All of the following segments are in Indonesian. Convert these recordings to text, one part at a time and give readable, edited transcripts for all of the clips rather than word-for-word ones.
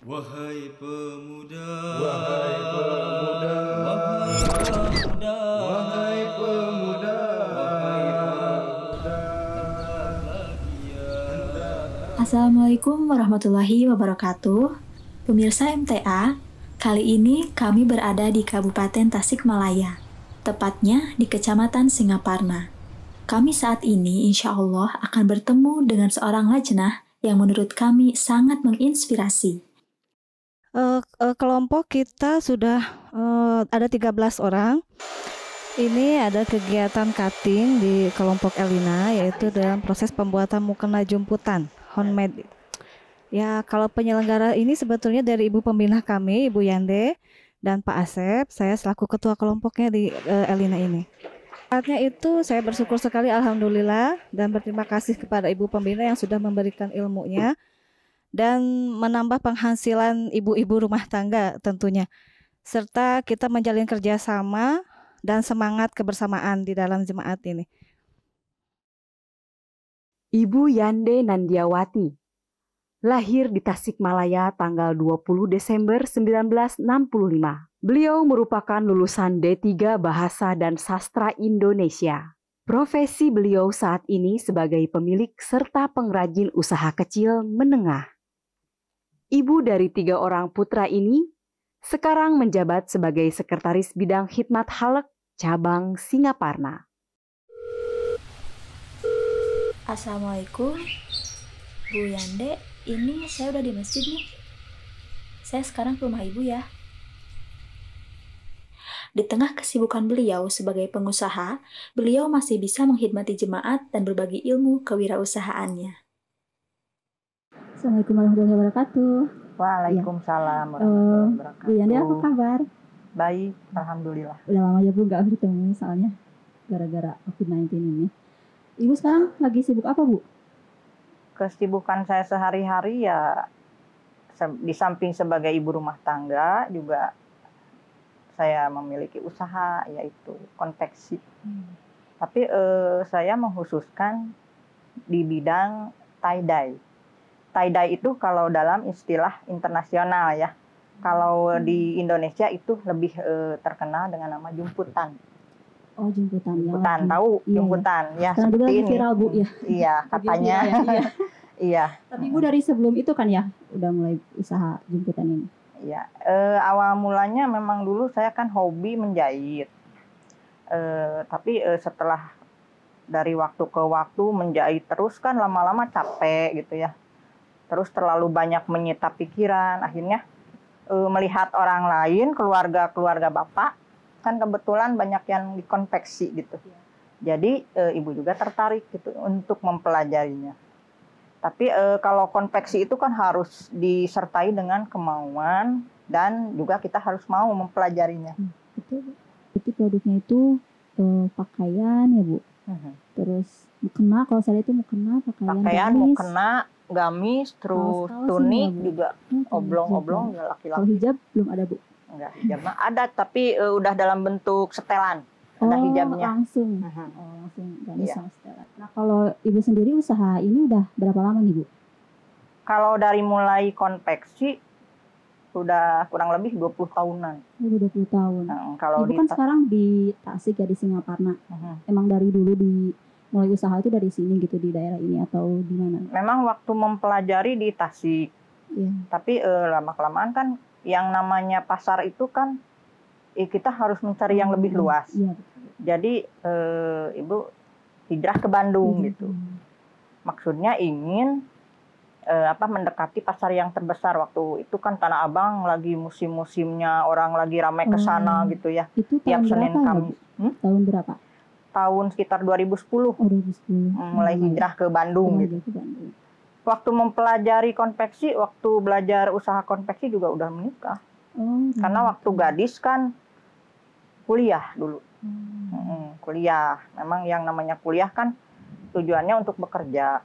Wahai pemuda, Wahai pemuda, wahai pemuda, wahai pemuda, Assalamualaikum warahmatullahi wabarakatuh. Pemirsa MTA, kali ini kami berada di Kabupaten Tasikmalaya, tepatnya di Kecamatan Singaparna. Kami saat ini insya Allah akan bertemu dengan seorang lajnah yang menurut kami sangat menginspirasi. Kelompok kita sudah ada 13 orang. Ini ada kegiatan cutting di kelompok Elina, yaitu dalam proses pembuatan mukena jumputan handmade. Ya, kalau penyelenggara ini sebetulnya dari Ibu Pembina kami, Ibu Yande dan Pak Asep. Saya selaku ketua kelompoknya di Elina ini. Saatnya itu saya bersyukur sekali, alhamdulillah, dan berterima kasih kepada Ibu Pembina yang sudah memberikan ilmunya dan menambah penghasilan ibu-ibu rumah tangga tentunya. Serta kita menjalin kerjasama dan semangat kebersamaan di dalam jemaat ini. Ibu Yande Nandiawati, lahir di Tasikmalaya tanggal 20 Desember 1965. Beliau merupakan lulusan D3 Bahasa dan Sastra Indonesia. Profesi beliau saat ini sebagai pemilik serta pengrajin usaha kecil menengah. Ibu dari 3 orang putra ini sekarang menjabat sebagai Sekretaris Bidang Khidmat Halek Cabang Singaparna. Assalamualaikum, Bu Yande. Ini saya udah di masjid nih. Saya sekarang ke rumah Ibu ya. Di tengah kesibukan beliau sebagai pengusaha, beliau masih bisa menghidmati jemaat dan berbagi ilmu kewirausahaannya. Assalamualaikum warahmatullahi wabarakatuh. Waalaikumsalam warahmatullahi wabarakatuh. Bu Yande, apa kabar? Baik, alhamdulillah. Udah lama ya Bu nggak bertemu soalnya gara-gara COVID-19 ini. Ibu sekarang lagi sibuk apa Bu? Kesibukan saya sehari-hari ya di samping sebagai ibu rumah tangga juga saya memiliki usaha yaitu konveksi. Tapi saya mengkhususkan di bidang tie-dye. Tie-dye itu kalau dalam istilah internasional ya. Kalau di Indonesia itu lebih terkenal dengan nama jumputan. Oh, jumputan ya. Jumputan, tahu Iya, jumputan ya sekarang juga seperti lagi ini. viral Bu ya. Iya, katanya. Iya. Iya. Tapi Ibu dari sebelum itu kan ya udah mulai usaha jumputan ini. Iya, awal mulanya memang dulu saya kan hobi menjahit. Tapi setelah dari waktu ke waktu menjahit terus kan lama-lama capek gitu ya. Terus terlalu banyak menyita pikiran, akhirnya melihat orang lain, keluarga Bapak, kan kebetulan banyak yang dikonveksi gitu. Jadi ibu juga tertarik gitu untuk mempelajarinya. Tapi kalau konveksi itu kan harus disertai dengan kemauan dan juga kita harus mau mempelajarinya. Betul. Itu produknya itu pakaian ya Bu. Terus mukena, kalau saya itu mukena, Pakaian, gamis, mukena, gamis, terus kaos-kaos tunik ini ya, Bu? juga, oblong-oblong ya Kalau laki-laki. hijab belum ada Bu. Enggak, hijab mah ada tapi udah dalam bentuk setelan. Ada hijabnya. Langsung. Mhm. Langsung gamis Iya. sama setelan. Nah, kalau Ibu sendiri usaha ini udah berapa lama nih Bu? Kalau dari mulai konveksi udah kurang lebih 20 tahunan. Udah 20 tahun. Kalau Ibu di kan sekarang di Tasik ya, di Singaparna. Emang dari dulu mulai usaha itu dari sini gitu, di daerah ini atau di mana? Memang waktu mempelajari di Tasik. Iya. Tapi lama-kelamaan kan yang namanya pasar itu kan kita harus mencari yang lebih luas. Iya, betul. Jadi Ibu hijrah ke Bandung gitu. Maksudnya ingin mendekati pasar yang terbesar. Waktu itu kan Tanah Abang lagi musim-musimnya, orang lagi ramai ke sana gitu ya. Itu Tiap tahun Senin berapa ya, Kamis. Bu? Tahun berapa? Tahun sekitar 2010 Oh, 2010. mulai hijrah ke Bandung gitu. Ke Bandung. Waktu mempelajari konveksi, waktu belajar usaha konveksi juga udah menikah. Karena waktu gadis kan kuliah dulu. Kuliah. Memang yang namanya kuliah kan tujuannya untuk bekerja.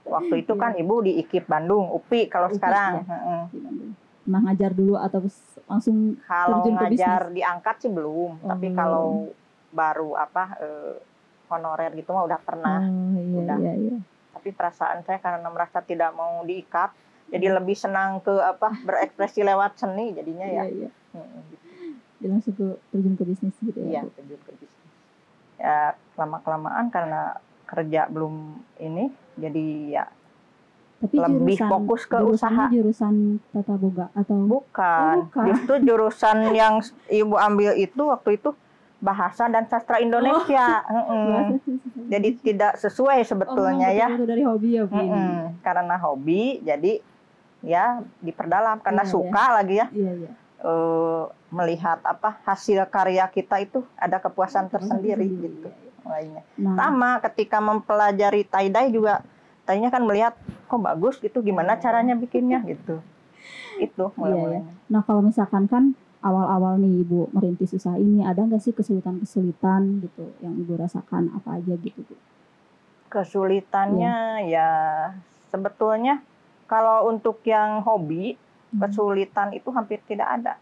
Waktu itu kan Ibu di IKIP Bandung, UPI kalau UPI, sekarang. Di Bandung. Nah, ngajar dulu atau langsung Kalau terjun ke ngajar bisnis? diangkat sih belum, Oh, tapi belum. kalau baru honorer gitu mah udah pernah. Oh, iya, Udah. iya. Tapi perasaan saya karena merasa tidak mau diikat, Jadi lebih senang ke berekspresi lewat seni jadinya ya. Iya. Mm, gitu. Jadi langsung terjun ke bisnis gitu ya. Iya, terjun ke bisnis. Ya lama-kelamaan karena kerja belum ini, jadi ya Tapi lebih fokus ke usaha. Jurusan tata boga atau Bukan. bukan. Justru jurusan yang Ibu ambil itu waktu itu bahasa dan sastra Indonesia. Jadi tidak sesuai sebetulnya ya. Itu dari hobi ya, Bu. Karena hobi, jadi ya diperdalam karena Iya, suka lagi ya. Iya. Melihat hasil karya kita itu ada kepuasan tersendiri gitu. Lainnya. Sama ketika mempelajari tie-dye juga, tadinya kan melihat kok bagus gitu, gimana caranya bikinnya gitu. Itu mulai-mulainya. Nah kalau misalkan kan awal-awal nih Ibu merintis usaha ini, ada nggak sih kesulitan-kesulitan gitu yang Ibu rasakan, apa aja gitu Bu? Kesulitannya ya sebetulnya kalau untuk yang hobi, kesulitan itu hampir tidak ada.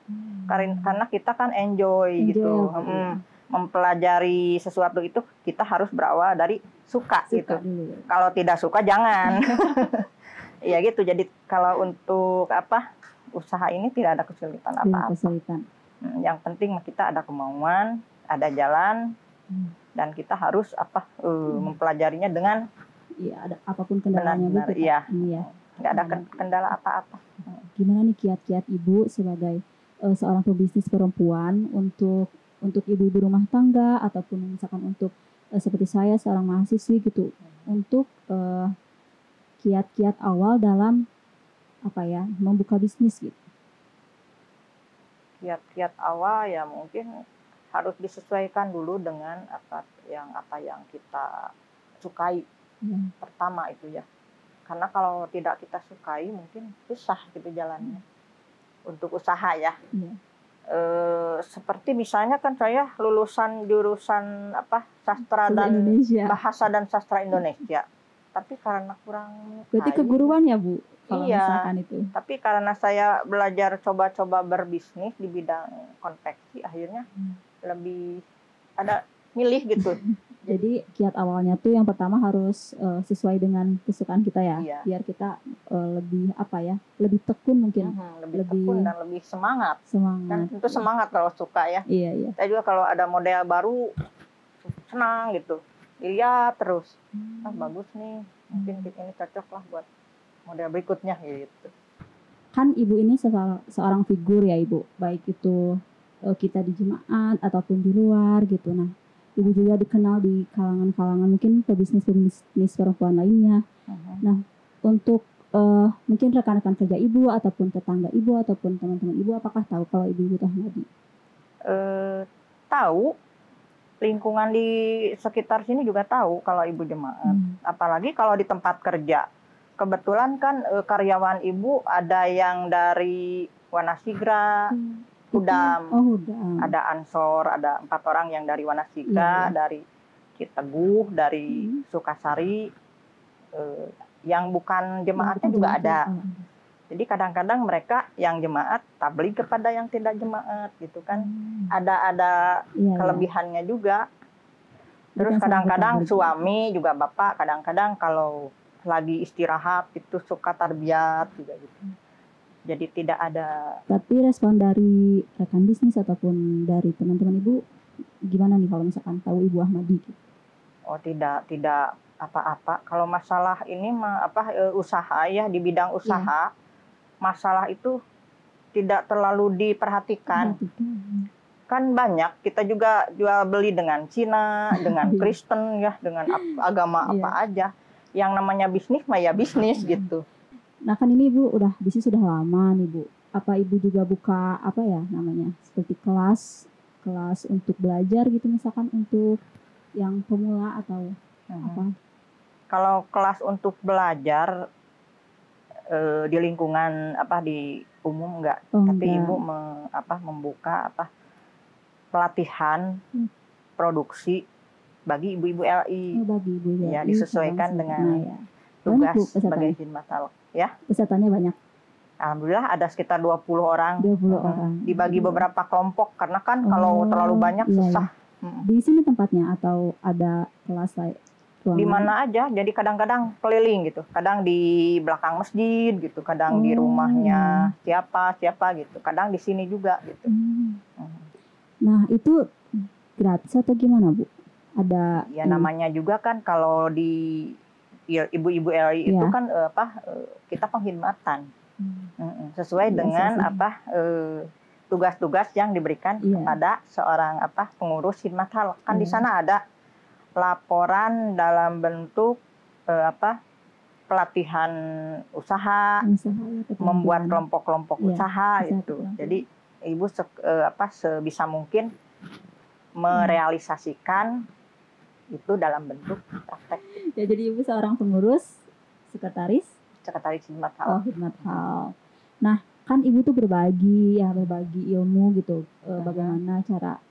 Karena kita kan enjoy gitu. Mempelajari sesuatu itu kita harus berawal dari suka gitu. Dulu. Kalau tidak suka jangan. Ya gitu. Jadi kalau untuk usaha ini tidak ada kesulitan apa-apa. Yang penting kita ada kemauan, ada jalan, dan kita harus mempelajarinya dengan ada apapun kendalanya Bu. Iya. Nggak ada kendala apa-apa. Gimana nih kiat-kiat Ibu sebagai seorang pebisnis perempuan untuk ibu-ibu rumah tangga ataupun misalkan untuk seperti saya seorang mahasiswi gitu, untuk kiat-kiat awal dalam membuka bisnis gitu. Kiat-kiat awal ya mungkin harus disesuaikan dulu dengan apa yang kita sukai. Pertama itu ya. Karena kalau tidak kita sukai mungkin susah gitu jalannya. Untuk usaha ya. Seperti misalnya kan saya lulusan jurusan sastra dan bahasa dan sastra Indonesia. Tapi karena kurang berarti keguruan ya Bu? Kalau misalkan itu. Tapi karena saya belajar coba-coba berbisnis di bidang konveksi, akhirnya lebih ada milih gitu. Jadi kiat awalnya tuh yang pertama harus sesuai dengan kesukaan kita ya. Iya. Biar kita lebih lebih tekun mungkin. Lebih tekun dan lebih semangat. Dan tentu semangat kalau suka ya. Iya. Saya juga kalau ada model baru senang gitu. Dilihat terus. Bagus nih. Mungkin ini cocok lah buat model berikutnya gitu. Kan Ibu ini seorang figur ya Ibu. Baik itu kita di jemaat ataupun di luar gitu. Nah, Ibu juga dikenal di kalangan-kalangan mungkin pebisnis perempuan lainnya. Nah, untuk mungkin rekan-rekan kerja Ibu ataupun tetangga Ibu ataupun teman-teman Ibu, apakah tahu kalau Ibu Rahmadi? Tahu. Lingkungan di sekitar sini juga tahu kalau Ibu jemaat. Apalagi kalau di tempat kerja. Kebetulan kan karyawan Ibu ada yang dari Wanasigra, Hudam. Ada Ansor, ada 4 orang yang dari Wanasiga, dari Citeguh, dari Sukasari, yang bukan jemaatnya juga ada. Jadi kadang-kadang mereka yang jemaat tabligh kepada yang tidak jemaat gitu kan. Ada kelebihannya juga. Terus kadang-kadang suami juga bapak kadang-kadang kalau lagi istirahat itu suka tarbiyat juga gitu. Jadi tidak ada. Tapi respon dari rekan bisnis ataupun dari teman-teman Ibu gimana nih kalau misalkan tahu Ibu Ahmadi? Oh tidak apa-apa. Kalau masalah ini usaha ya di bidang usaha, masalah itu tidak terlalu diperhatikan. Kan banyak kita juga jual beli dengan Cina, dengan Kristen ya, dengan agama apa aja. Yang namanya bisnis mah ya bisnis gitu. Nah kan ini Ibu bisnis sudah lama nih Bu. Apa Ibu juga buka seperti kelas untuk belajar gitu misalkan untuk yang pemula atau apa? Kalau kelas untuk belajar di lingkungan di umum enggak, tapi Ibu membuka pelatihan produksi bagi ibu-ibu LI. Bagi ibu LI. Ya, disesuaikan dengan tugas sebagai khidmat al ya. Pesertanya banyak. Alhamdulillah ada sekitar 20 orang. 20 orang. Dibagi beberapa kelompok karena kan kalau terlalu banyak susah. Di sini tempatnya atau ada kelas ruangan? di mana aja. Jadi kadang-kadang keliling gitu. Kadang di belakang masjid gitu, kadang di rumahnya siapa gitu. Kadang di sini juga gitu. Nah, itu gratis atau gimana, Bu? Ada Ya namanya juga kan kalau di ibu-ibu LI itu kan kita penghormatan. Sesuai dengan tugas-tugas yang diberikan kepada seorang pengurus khidmat halak. Kan di sana ada laporan dalam bentuk pelatihan usaha, membuat kelompok-kelompok usaha itu. Jadi ibu sebisa mungkin merealisasikan itu dalam bentuk praktek. Ya, jadi ibu seorang pengurus, sekretaris khidmat halak. Khidmat halak. Nah, kan ibu tuh berbagi ilmu gitu. Bagaimana cara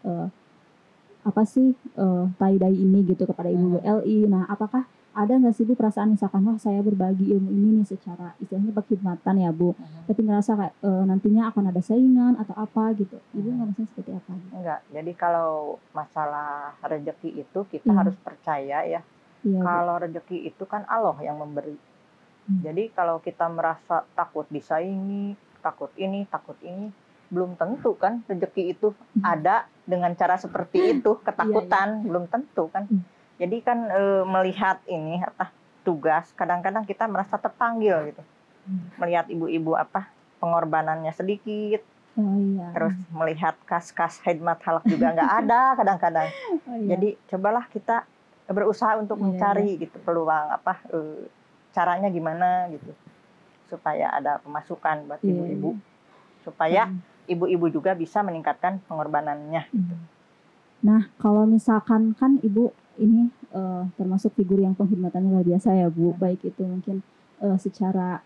tie-dye ini gitu kepada ibu LI. Nah, apakah ada nggak sih Bu perasaan misalkan wah saya berbagi ilmu ini nih secara istilahnya berkhidmatan ya Bu, tapi ngerasa kayak nantinya akan ada saingan atau apa gitu. Ibu ngerasa seperti apa? Enggak. Jadi kalau masalah rezeki itu kita harus percaya ya. Kalau rezeki itu kan Allah yang memberi. Jadi kalau kita merasa takut disaingi, takut ini, belum tentu kan rezeki itu ada dengan cara seperti itu. Ketakutan belum tentu kan. Jadi kan melihat ini tugas, kadang-kadang kita merasa terpanggil gitu. Melihat ibu-ibu pengorbanannya sedikit. Terus melihat kas-kas khidmat halak juga nggak ada kadang-kadang. Jadi cobalah kita berusaha untuk mencari gitu peluang caranya gimana gitu supaya ada pemasukan buat ibu-ibu, supaya ibu-ibu juga bisa meningkatkan pengorbanannya gitu. Nah, kalau misalkan kan ibu ini termasuk figur yang pengkhidmatannya luar biasa ya Bu, baik itu mungkin secara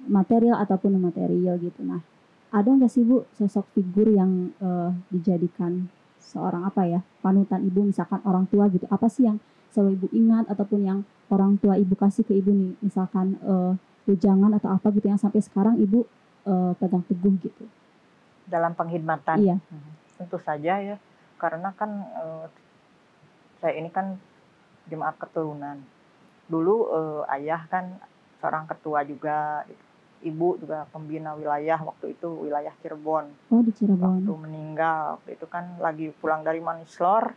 material ataupun imaterial gitu. Nah, ada nggak sih Bu sosok figur yang dijadikan seorang panutan ibu, misalkan orang tua gitu? Apa sih yang selalu ibu ingat ataupun yang orang tua ibu kasih ke ibu nih, misalkan wejangan atau apa gitu yang sampai sekarang ibu pegang teguh gitu? Dalam pengkhidmatan? Iya. Tentu saja ya, karena kan saya ini kan jemaat keturunan. Dulu ayah kan seorang ketua juga, ibu juga pembina wilayah waktu itu, wilayah Cirebon. Oh, di Cirebon. Waktu meninggal, waktu itu kan lagi pulang dari Manislor,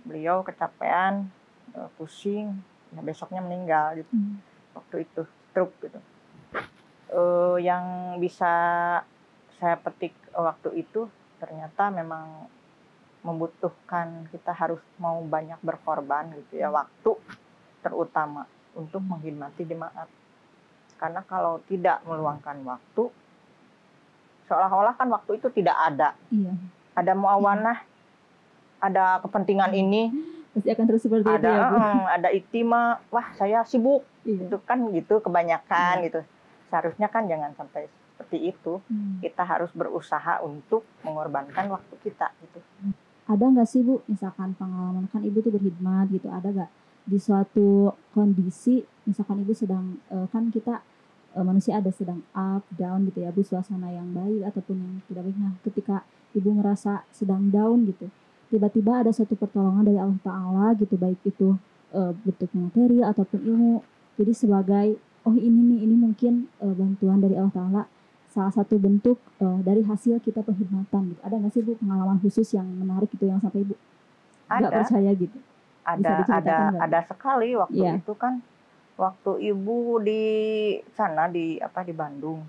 beliau kecapean, pusing, ya besoknya meninggal gitu. Waktu itu stroke gitu. Yang bisa saya petik waktu itu ternyata memang membutuhkan kita harus mau banyak berkorban gitu ya, waktu terutama untuk menghormati jemaat. Karena kalau tidak meluangkan waktu, seolah-olah kan waktu itu tidak ada. Ada muawanah, ada kepentingan ini, pasti akan terus seperti itu ya Bu. Ada itima, wah saya sibuk, itu kan gitu kebanyakan gitu. Seharusnya kan jangan sampai seperti itu. Kita harus berusaha untuk mengorbankan waktu kita gitu. Ada nggak sih Bu, misalkan pengalaman kan ibu tuh berkhidmat gitu, ada nggak di suatu kondisi misalkan ibu sedang kan kita manusia ada sedang up down gitu ya Bu, suasana yang baik ataupun yang tidak baik. Nah, ketika ibu merasa sedang down gitu, tiba-tiba ada suatu pertolongan dari Allah Ta'ala gitu, baik itu bentuknya materi ataupun ilmu. Jadi sebagai ini mungkin bantuan dari Allah Ta'ala, salah satu bentuk dari hasil kita pengkhidmatan gitu. Ada nggak sih Bu pengalaman khusus yang menarik gitu yang sampai ibu nggak percaya gitu? Ada sekali waktu itu kan, waktu ibu di sana di Bandung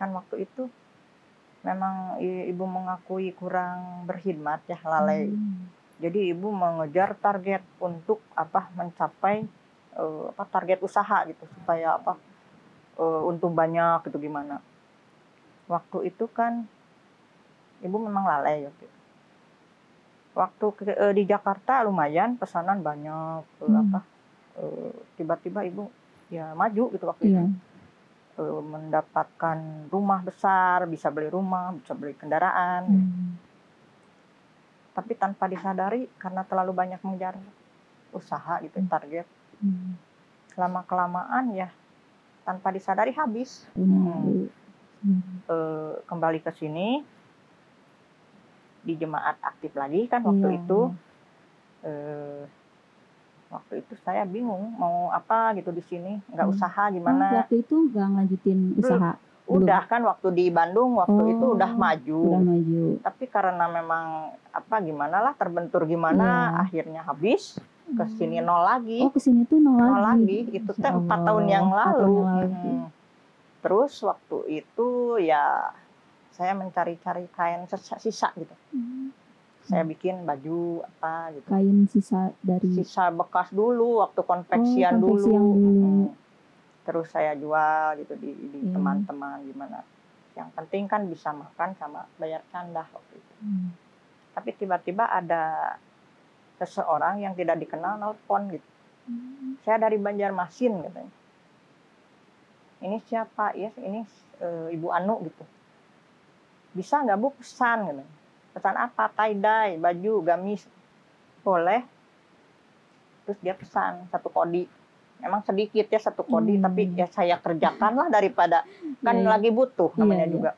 kan, waktu itu memang ibu mengakui kurang berkhidmat ya, lalai. Jadi ibu mengejar target untuk mencapai target usaha gitu, supaya untung banyak gitu gimana. Waktu itu kan ibu memang lalai gitu. Waktu di Jakarta lumayan pesanan banyak, tiba-tiba ibu ya maju gitu waktu itu. Mendapatkan rumah besar, bisa beli rumah, bisa beli kendaraan. Tapi tanpa disadari karena terlalu banyak mengejar usaha gitu, target. Lama-kelamaan ya tanpa disadari habis. Kembali ke sini di jemaat aktif lagi kan waktu itu, Waktu itu saya bingung mau apa gitu di sini, nggak usaha Oh, gimana. waktu itu nggak ngelanjutin usaha? Belum. Udah kan waktu di Bandung waktu itu udah Udah maju. maju. Tapi karena memang apa gimana lah terbentur gimana, Iya. akhirnya habis. Ke sini nol lagi. Oh, kesini tuh nol Nol lagi. lagi. Itu teh Masya 4 tahun Allah, yang 4 tahun lalu. yang lalu. Terus waktu itu ya saya mencari-cari kain sisa gitu. Saya bikin baju apa gitu. Kain sisa dari Sisa bekas dulu waktu konveksian konveksi yang dulu. Terus saya jual gitu di Iya. teman-teman gimana. Yang penting kan bisa makan sama bayar candah waktu itu. Tapi tiba-tiba ada seseorang yang tidak dikenal nelpon gitu. Saya dari Banjarmasin katanya. Ini siapa? Ya ini Ibu Anu gitu. Bisa nggak Bu pesan gitu. Pesan apa? Tie-dye, baju, gamis. Boleh. Terus dia pesan 1 kodi. Emang sedikit ya 1 kodi, tapi ya saya kerjakan lah daripada kan Iya. lagi butuh namanya Iya. juga.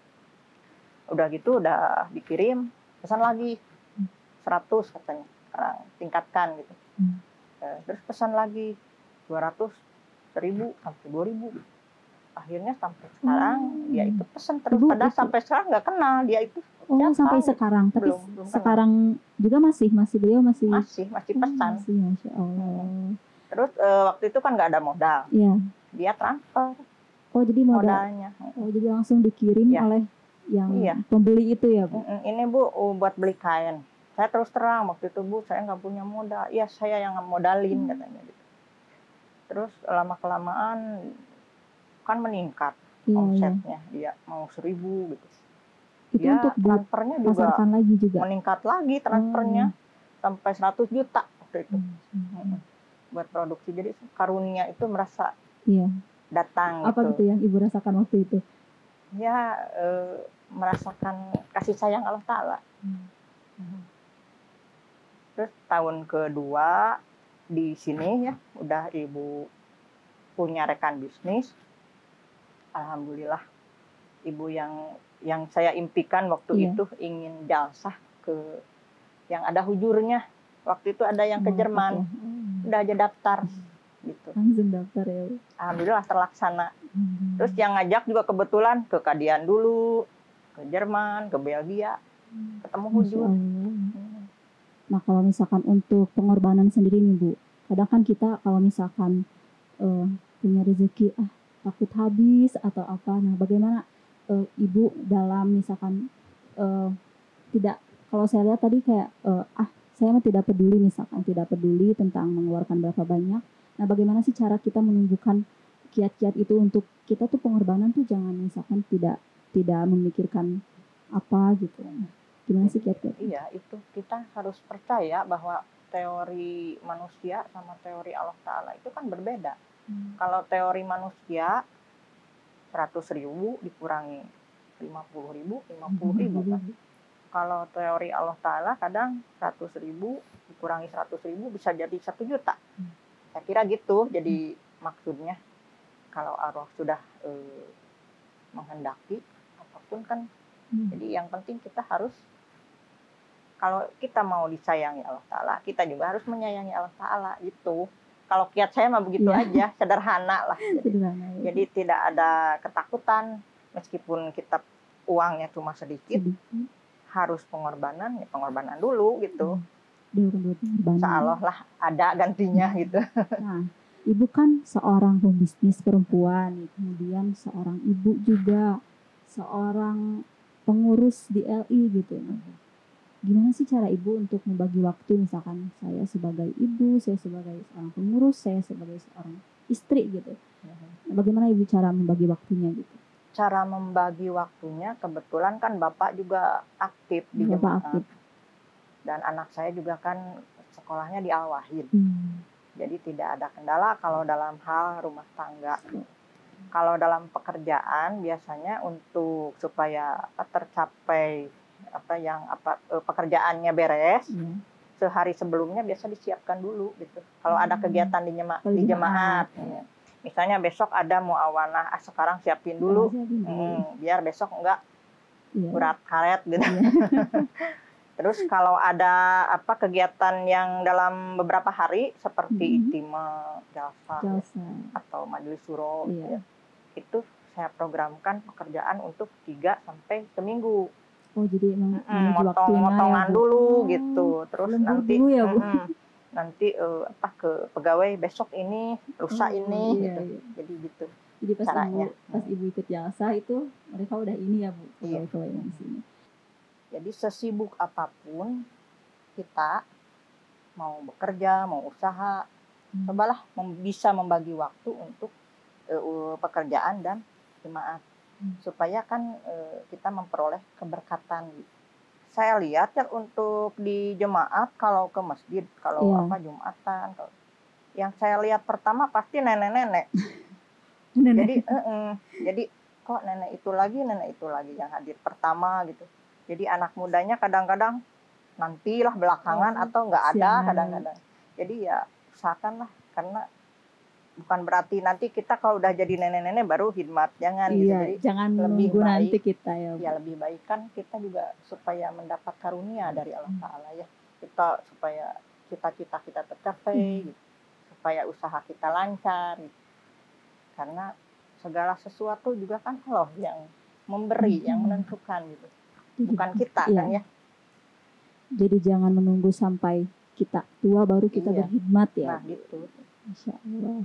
Udah gitu udah dikirim, pesan lagi 100 katanya. Sekarang tingkatkan gitu. Terus pesan lagi 200, 1000 sampai 2000. Akhirnya sampai sekarang dia itu pesan terus. Ibu Padahal itu- sampai sekarang nggak kenal dia itu. Oh, Siapa? sampai sekarang. Tapi Belum kenal. sekarang juga masih beliau masih Masih pesan. Masih, Masya Allah. Terus waktu itu kan nggak ada modal. Iya. Dia transfer Oh, jadi modalnya. Oh, jadi langsung dikirim Iya. oleh yang Iya. pembeli itu ya, Bu? Ini Bu buat beli kain. Saya terus terang waktu itu Bu saya nggak punya modal. Iya saya yang modalin katanya gitu. Terus lama-kelamaan kan meningkat Iya, iya. omsetnya. Dia mau 1000 gitu. Itu Dia untuk transfernya juga dipasarkan lagi juga. meningkat lagi transfernya sampai 100 juta waktu itu buat produksi. Jadi karunia itu merasa Iya. datang Apa gitu yang Ibu rasakan waktu itu? Ya merasakan kasih sayang Allah Ta'ala. Terus tahun kedua di sini ya udah Ibu punya rekan bisnis. Alhamdulillah Ibu yang saya impikan waktu Iya. itu ingin jalsah ke yang ada hujurnya. Waktu itu ada yang ke Jerman. Udah aja daftar gitu. Langsung daftar ya, Bu. Alhamdulillah terlaksana. Terus yang ngajak juga kebetulan ke Kadian dulu, ke Jerman, ke Belgia, ketemu Masya hujur. Allah. Nah, kalau misalkan untuk pengorbanan sendiri nih, Bu, kadang kan kita kalau misalkan punya rezeki, takut habis atau apa. Nah, bagaimana Ibu dalam misalkan tidak, kalau saya lihat tadi kayak saya mah tidak peduli, misalkan tidak peduli tentang mengeluarkan berapa banyak. Nah, bagaimana sih cara kita menunjukkan kiat-kiat itu untuk kita tuh pengorbanan tuh jangan misalkan tidak memikirkan apa gitu. Gimana sih kiat-kiat? Iya, itu kita harus percaya bahwa teori manusia sama teori Allah Ta'ala itu kan berbeda. Kalau teori manusia 100.000 dikurangi 50.000, 50.000 kan. Kalau teori Allah Ta'ala kadang 100.000 dikurangi 100.000 bisa jadi 1 juta. Saya kira gitu. Jadi maksudnya kalau Allah sudah menghendaki apapun kan. Jadi yang penting kita harus, kalau kita mau disayangi Allah Ta'ala, kita juga harus menyayangi Allah Ta'ala gitu. Kalau kiat saya mah begitu aja, sederhana lah. Jadi tidak ada ketakutan meskipun kita uangnya cuma sedikit. Harus pengorbanan, ya pengorbanan dulu gitu. Insya Allah lah ada gantinya gitu. Nah, Ibu kan seorang pembisnis perempuan, kemudian seorang ibu juga, seorang pengurus di LI gitu. Gimana sih cara Ibu untuk membagi waktu, misalkan saya sebagai ibu, saya sebagai seorang pengurus, saya sebagai seorang istri gitu. Bagaimana Ibu cara membagi waktunya gitu? Cara membagi waktunya, kebetulan kan Bapak juga aktif di jemaat. Dan anak saya juga kan sekolahnya di Al-Wahid. Jadi tidak ada kendala kalau dalam hal rumah tangga. Kalau dalam pekerjaan biasanya untuk supaya tercapai pekerjaannya beres, sehari sebelumnya biasa disiapkan dulu gitu. Kalau ada kegiatan di jemaat. Misalnya besok ada muawanah, sekarang siapin dulu, biar besok enggak berat karet gitu. Terus kalau ada apa kegiatan yang dalam beberapa hari seperti itima, jalsa atau majelis suro gitu ya, itu saya programkan pekerjaan untuk 3 sampai seminggu. Oh, jadi emang motongan ya, dulu gitu. Terus nanti dulu ya, Bu. Nanti ke pegawai besok ini, lusa ini gitu. Iya. Jadi gitu. Jadi caranya. pas ibu ikut jalsa itu mereka udah ini ya, Bu. Iya. Pegawai di sini. Jadi sesibuk apapun kita mau bekerja, mau usaha, cobalah bisa membagi waktu untuk pekerjaan dan jemaat. Supaya kan kita memperoleh keberkatan. Saya lihat ya untuk di jemaat kalau ke masjid, kalau Jumatan, yang saya lihat pertama pasti nenek-nenek. Jadi kok nenek itu lagi yang hadir pertama gitu. Jadi anak mudanya kadang-kadang nantilah belakangan atau nggak ada kadang-kadang. Jadi ya usahakanlah, karena bukan berarti nanti kita kalau udah jadi nenek-nenek baru khidmat, jangan gitu. Jadi jangan lebih nunggu baik, nanti kita ya. Ya lebih baik kan kita juga supaya mendapat karunia dari Allah Ta'ala ya. Kita supaya cita-cita kita tercapai gitu. Supaya usaha kita lancar gitu. Karena segala sesuatu juga kan Allah yang memberi, yang menentukan gitu. Bukan kita kan ya. Jadi jangan menunggu sampai kita tua baru kita berkhidmat ya. Nah gitu. Masya Allah.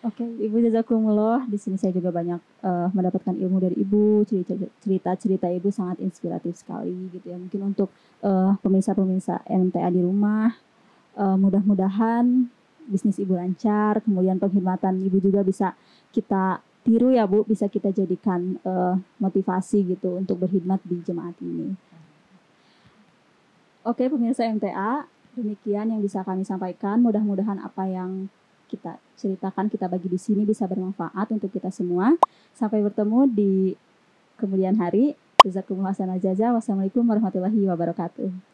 Oke, Ibu jazakumullah. Di sini saya juga banyak mendapatkan ilmu dari Ibu. Cerita-cerita Ibu sangat inspiratif sekali gitu ya. Mungkin untuk pemirsa-pemirsa MTA di rumah, mudah-mudahan bisnis Ibu lancar, kemudian pengkhidmatan Ibu juga bisa kita tiru ya Bu, bisa kita jadikan motivasi gitu untuk berkhidmat di jemaat ini. Oke, pemirsa MTA, demikian yang bisa kami sampaikan. Mudah-mudahan apa yang kita ceritakan, kita bagi di sini bisa bermanfaat untuk kita semua. Sampai bertemu di kemudian hari. Jazakumullah khairan jazaa. Wassalamualaikum warahmatullahi wabarakatuh.